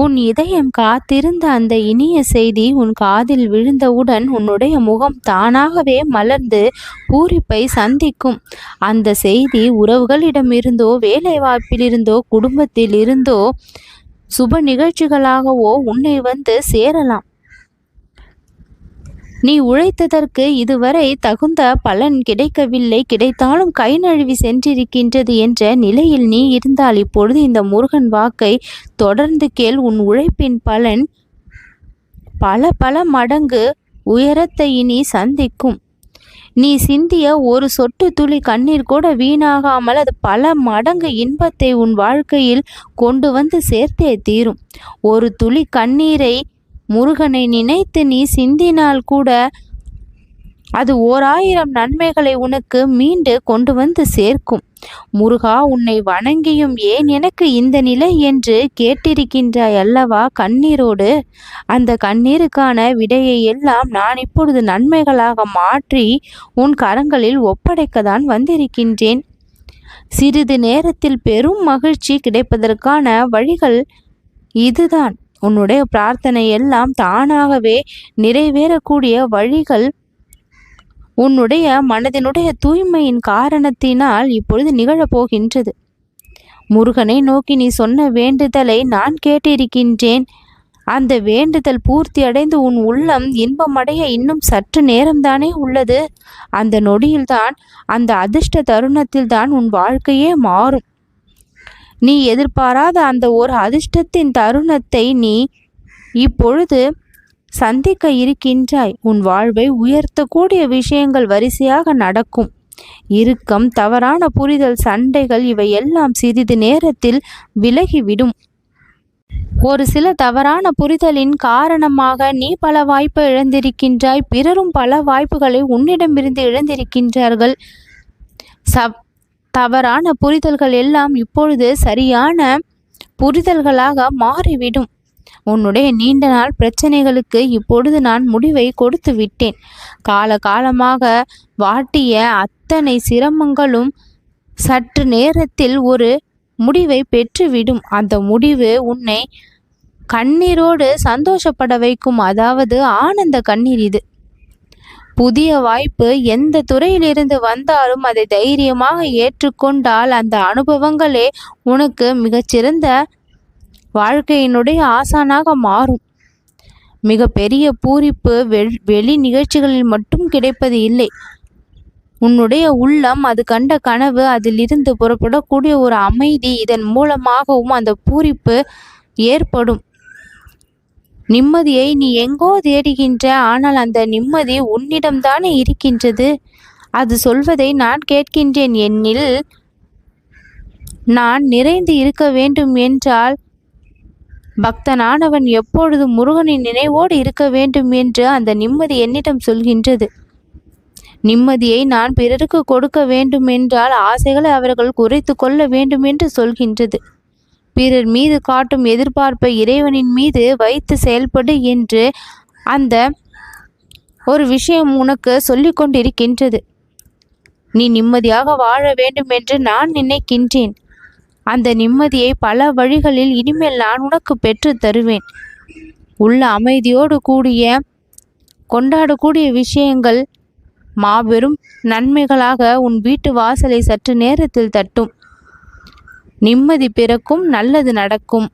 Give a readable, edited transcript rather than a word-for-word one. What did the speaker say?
உன் இதயம் காத்திருந்த அந்த இனிய செய்தி உன் காதில் விழுந்தவுடன் உன்னுடைய முகம் தானாகவே மலர்ந்து பூரிப்பை சந்திக்கும். அந்த செய்தி உறவுகளிடமிருந்தோ, வேலைவாய்ப்பிலிருந்தோ, குடும்பத்தில் இருந்தோ, சுப நிகழ்ச்சிகளாகவோ உன்னை வந்து சேரலாம். நீ உழைத்ததற்கு இதுவரை தகுந்த பலன் கிடைக்கவில்லை, கிடைத்தாலும் கை நழுவி சென்றிருக்கின்றது என்ற நிலையில் நீ இருந்தால் இப்பொழுது இந்த முருகன் வாக்கை தொடர்ந்து கேள். உன் உழைப்பின் பலன் பல பல மடங்கு உயரத்தை இனி சந்திக்கும். நீ சிந்திய ஒரு சொட்டு துளி கண்ணீர் கூட வீணாகாமல் அது பல மடங்கு இன்பத்தை உன் வாழ்க்கையில் கொண்டு வந்து சேர்த்தே தீரும். ஒரு துளி கண்ணீரை முருகனை நினைத்து நீ சிந்தினால் கூட அது 1000 நன்மைகளை உனக்கு மீண்டு கொண்டு வந்து சேர்க்கும். முருகா, உன்னை வணங்கியும் ஏன் எனக்கு இந்த நிலை என்று கேட்டிருக்கின்றாய் அல்லவா கண்ணீரோடு. அந்த கண்ணீருக்கான விடையை எல்லாம் நான் இப்பொழுது நன்மைகளாக மாற்றி உன் கரங்களில் ஒப்படைக்கத்தான் வந்திருக்கின்றேன். சிறிது நேரத்தில் பெரும் மகிழ்ச்சி கிடைப்பதற்கான வழிகள் இதுதான். உன்னுடைய பிரார்த்தனை எல்லாம் தானாகவே நிறைவேறக்கூடிய வழிகள் உன்னுடைய மனதினுடைய தூய்மையின் காரணத்தினால் இப்பொழுது நிகழப்போகின்றது. முருகனை நோக்கி நீ சொன்ன வேண்டுதலை நான் கேட்டிருக்கின்றேன். அந்த வேண்டுதல் பூர்த்தி அடைந்து உன் உள்ளம் இன்பமடைய இன்னும் சற்று நேரம்தானே உள்ளது. அந்த நொடியில்தான், அந்த அதிர்ஷ்ட தருணத்தில்தான் உன் வாழ்க்கையே மாறும். நீ எதிர்பாராத அந்த ஒரு அதிர்ஷ்டத்தின் தருணத்தை நீ இப்பொழுது சந்திக்க இருக்கின்றாய். உன் வாழ்வை உயர்த்தக்கூடிய விஷயங்கள் வரிசையாக நடக்கும். இறுக்கம், தவறான புரிதல், சண்டைகள் இவையெல்லாம் சிறிது நேரத்தில் விலகிவிடும். ஒரு சில தவறான புரிதலின் காரணமாக நீ பல வாய்ப்பை இழந்திருக்கின்றாய். பிறரும் பல வாய்ப்புகளை உன்னிடமிருந்து இழந்திருக்கின்றார்கள். தவறான புரிதல்கள் எல்லாம் இப்பொழுது சரியான புரிதல்களாக மாறிவிடும். உன்னுடைய நீண்ட நாள் பிரச்சனைகளுக்கு இப்பொழுது நான் முடிவை கொடுத்து விட்டேன். காலகாலமாக வாட்டிய அத்தனை சிரமங்களும் சற்று நேரத்தில் ஒரு முடிவை பெற்றுவிடும். அந்த முடிவு உன்னை கண்ணீரோடு சந்தோஷப்பட வைக்கும். அதாவது ஆனந்த கண்ணீர். இது புதிய வாய்ப்பு எந்த துறையிலிருந்து வந்தாலும் அதை தைரியமாக ஏற்றுக்கொண்டால் அந்த அனுபவங்களே உனக்கு மிகச்சிறந்த வாழ்க்கையினுடைய ஆசானாக மாறும். மிக பெரிய பூரிப்பு வெளி நிகழ்ச்சிகளில் மட்டும் கிடைப்பது இல்லை. உன்னுடைய உள்ளம் அது கண்ட கனவு, அதிலிருந்து புறப்படக்கூடிய ஒரு அமைதி, இதன் மூலமாகவும் அந்த பூரிப்பு ஏற்படும். நிம்மதியை நீ எங்கோ தேடுகின்ற, ஆனால் அந்த நிம்மதி உன்னிடம்தானே இருக்கின்றது. அது சொல்வதை நான் கேட்கின்றேன். என்னில் நான் நிறைந்து இருக்க வேண்டும் என்றால் பக்தனானவன் எப்பொழுதும் முருகனின் நினைவோடு இருக்க வேண்டும் என்று அந்த நிம்மதி என்னிடம் சொல்கின்றது. நிம்மதியை நான் பிறருக்கு கொடுக்க வேண்டும் என்றால் ஆசைகளை அவர்கள் குறைத்து கொள்ள வேண்டும் என்று சொல்கின்றது. பிறர் மீது காட்டும் எதிர்பார்ப்பை இறைவனின் மீது வைத்து செயல்படு என்று அந்த ஒரு விஷயம் உனக்கு சொல்லிக் கொண்டிருக்கின்றது. நீ நிம்மதியாக வாழ வேண்டும் என்று நான் நினைக்கின்றேன். அந்த நிம்மதியை பல வழிகளில் இனிமேல் நான் உனக்கு பெற்று தருவேன். உள்ள அமைதியோடு கூடிய கொண்டாடக்கூடிய விஷயங்கள் மாபெரும் நன்மைகளாக உன் வீட்டு வாசலை சற்று நேரத்தில் தட்டும். நிம்மதி பிறக்கும், நல்லது நடக்கும்.